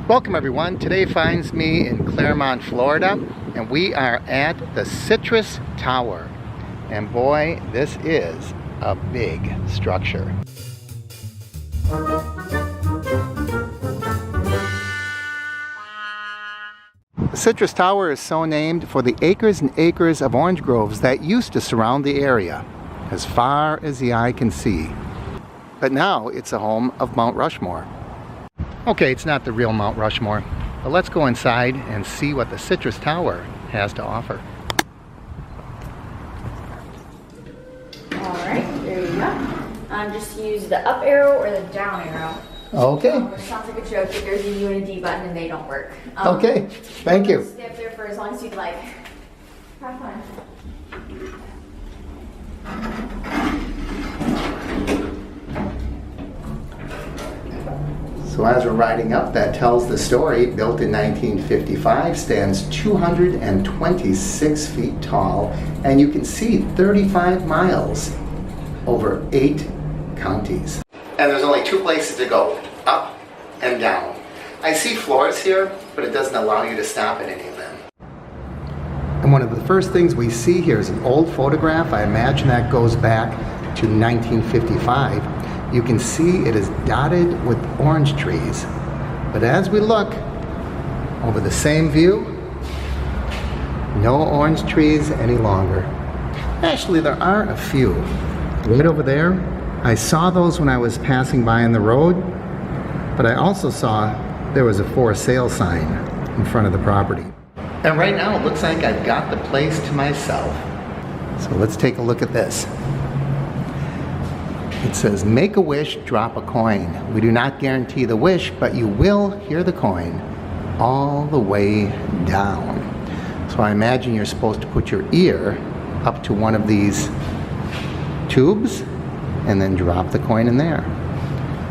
Welcome everyone. Today finds me in Claremont, Florida, and we are at the Citrus Tower. And boy, this is a big structure. The Citrus Tower is so named for the acres and acres of orange groves that used to surround the area, as far as the eye can see. But now it's the home of Mount Rushmore. Okay, it's not the real Mount Rushmore, but let's go inside and see what the Citrus Tower has to offer. Alright, there you go. Just use the up arrow or the down arrow. Okay. It sounds like a joke, but there's a U and a D button and they don't work. Okay, thank you. Stay up there for as long as you'd like. Have fun. So as we're riding up, that tells the story. Built in 1955, stands 226 feet tall, and you can see 35 miles over 8 counties. And there's only 2 places to go, up and down. I see floors here, but it doesn't allow you to stop at any of them. And one of the first things we see here is an old photograph. I imagine that goes back to 1955. You can see it is dotted with orange trees. But as we look over the same view, no orange trees any longer. Actually, there are a few. Right over there, I saw those when I was passing by on the road, but I also saw there was a for sale sign in front of the property. And right now it looks like I've got the place to myself. So let's take a look at this. It says, make a wish, drop a coin. We do not guarantee the wish, but you will hear the coin all the way down. So I imagine you're supposed to put your ear up to one of these tubes and then drop the coin in there.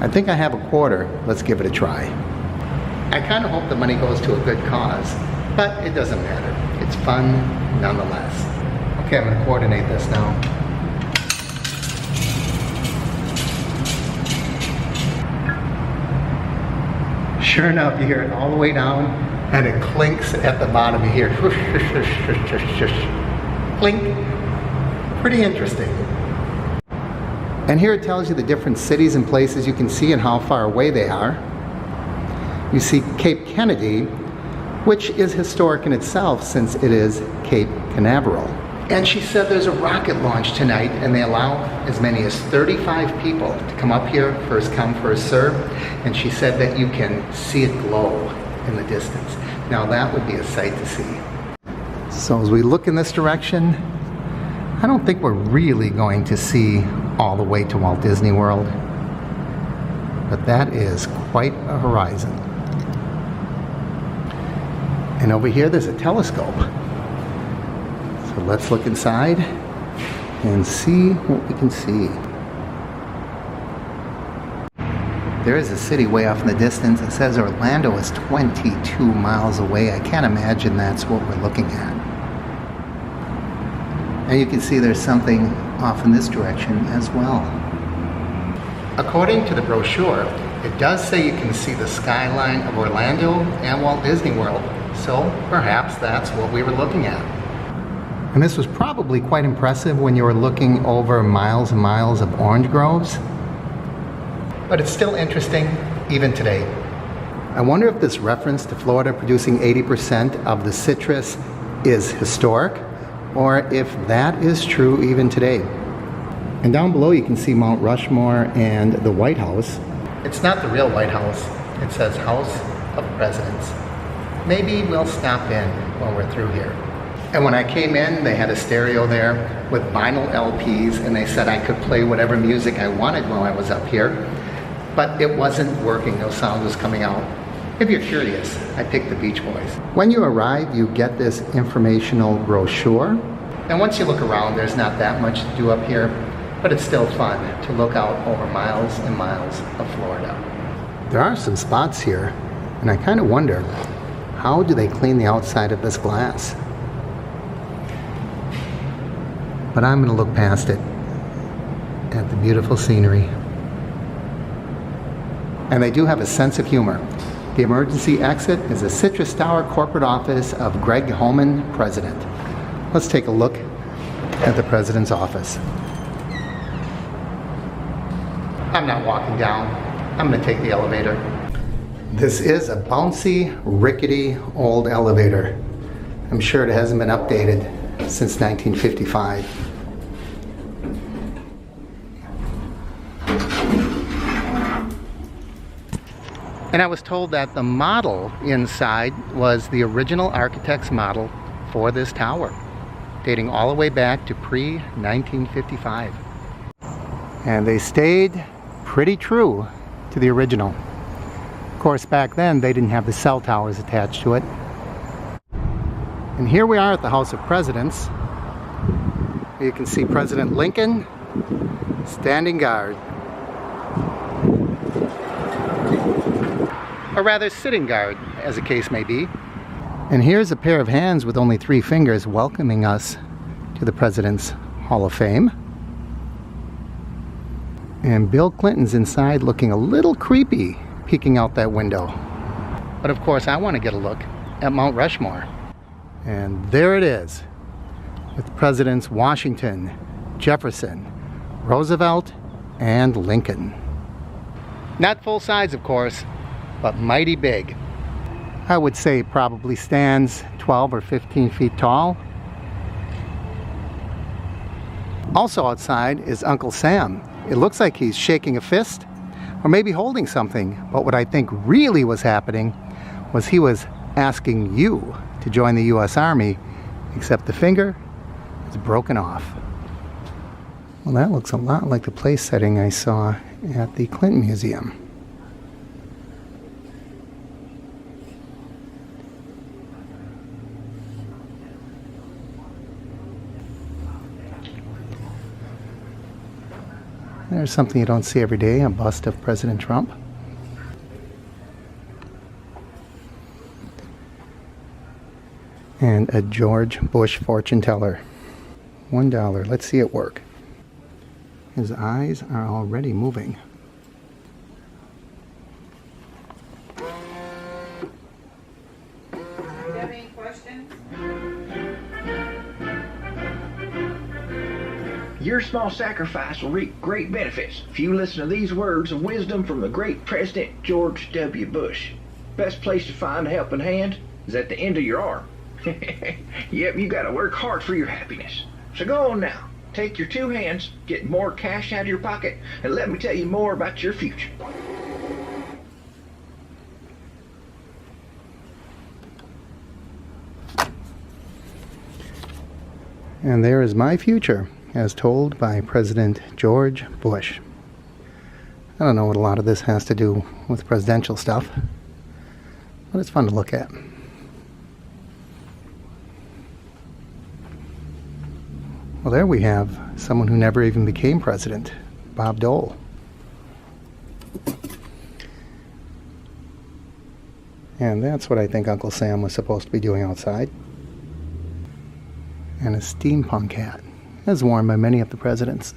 I think I have a quarter. Let's give it a try. I kind of hope the money goes to a good cause, but it doesn't matter. It's fun nonetheless. Okay, I'm going to coordinate this now. Sure enough, you hear it all the way down, and it clinks at the bottom. You hear clink. Pretty interesting. And here it tells you the different cities and places you can see and how far away they are. You see Cape Kennedy, which is historic in itself since it is Cape Canaveral. And she said there's a rocket launch tonight, and they allow as many as 35 people to come up here, first come, first serve. And she said that you can see it glow in the distance. Now that would be a sight to see. So as we look in this direction, I don't think we're really going to see all the way to Walt Disney World. But that is quite a horizon. And over here there's a telescope. So let's look inside and see what we can see. There is a city way off in the distance. It says Orlando is 22 miles away. I can't imagine that's what we're looking at. And you can see there's something off in this direction as well. According to the brochure, it does say you can see the skyline of Orlando and Walt Disney World. So perhaps that's what we were looking at. And this was probably quite impressive when you were looking over miles and miles of orange groves. But it's still interesting even today. I wonder if this reference to Florida producing 80% of the citrus is historic, or if that is true even today. And down below you can see Mount Rushmore and the White House. It's not the real White House. It says House of Presidents. Maybe we'll stop in when we're through here. And when I came in, they had a stereo there with vinyl LPs, and they said I could play whatever music I wanted while I was up here. But it wasn't working, no sound was coming out. If you're curious, I picked the Beach Boys. When you arrive, you get this informational brochure. And once you look around, there's not that much to do up here, but it's still fun to look out over miles and miles of Florida. There are some spots here, and I kind of wonder, how do they clean the outside of this glass? But I'm going to look past it at the beautiful scenery. And they do have a sense of humor. The emergency exit is the Citrus Tower corporate office of Greg Homan, President. Let's take a look at the President's office. I'm not walking down. I'm going to take the elevator. This is a bouncy, rickety, old elevator. I'm sure it hasn't been updated since 1955. And I was told that the model inside was the original architect's model for this tower, dating all the way back to pre-1955. And they stayed pretty true to the original. Of course, back then they didn't have the cell towers attached to it. And here we are at the House of Presidents. You can see President Lincoln standing guard. Or rather sitting guard, as the case may be. And here's a pair of hands with only 3 fingers welcoming us to the President's Hall of Fame. And Bill Clinton's inside looking a little creepy, peeking out that window. But of course I want to get a look at Mount Rushmore. And there it is, with Presidents Washington, Jefferson, Roosevelt, and Lincoln. Not full size, of course, but mighty big. I would say probably stands 12 or 15 feet tall. Also outside is Uncle Sam. It looks like he's shaking a fist, or maybe holding something, but what I think really was happening was he was asking you to join the U.S. Army, except the finger is broken off. Well, that looks a lot like the place setting I saw at the Clinton Museum. There's something you don't see every day, a bust of President Trump. And a George Bush fortune teller. $1. Let's see it work. His eyes are already moving. Do you have any questions? Your small sacrifice will reap great benefits if you listen to these words of wisdom from the great President George W. Bush. Best place to find a helping hand is at the end of your arm. Yep, you gotta work hard for your happiness. So go on now, take your 2 hands, get more cash out of your pocket, and let me tell you more about your future. And there is my future, as told by President George Bush. I don't know what a lot of this has to do with presidential stuff, but it's fun to look at. Well, there we have someone who never even became president, Bob Dole. And that's what I think Uncle Sam was supposed to be doing outside. And a steampunk hat, as worn by many of the presidents.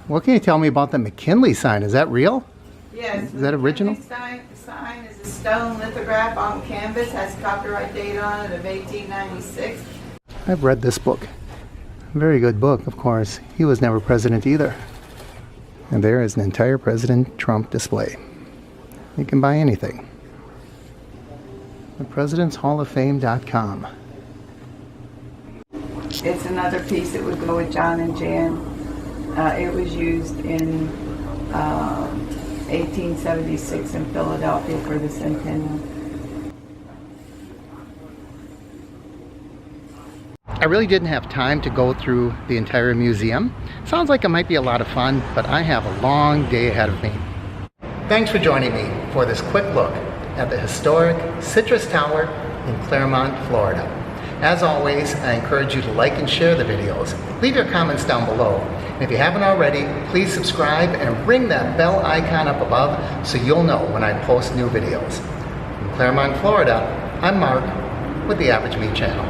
What can you tell me about the McKinley sign? Is that real? Yes. Is that original? The sign is a stone lithograph on canvas, has copyright date on it of 1896. I've read this book. A very good book, of course. He was never president either. And there is an entire President Trump display. You can buy anything. ThePresidentsHallOfFame.com. It's another piece that would go with John and Jan. It was used in 1876 in Philadelphia for the centennial. I really didn't have time to go through the entire museum. Sounds like it might be a lot of fun, but I have a long day ahead of me. Thanks for joining me for this quick look at the historic Citrus Tower in Claremont, Florida. As always, I encourage you to like and share the videos. Leave your comments down below. And if you haven't already, please subscribe and ring that bell icon up above so you'll know when I post new videos. From Claremont, Florida, I'm Mark with the Average Me Channel.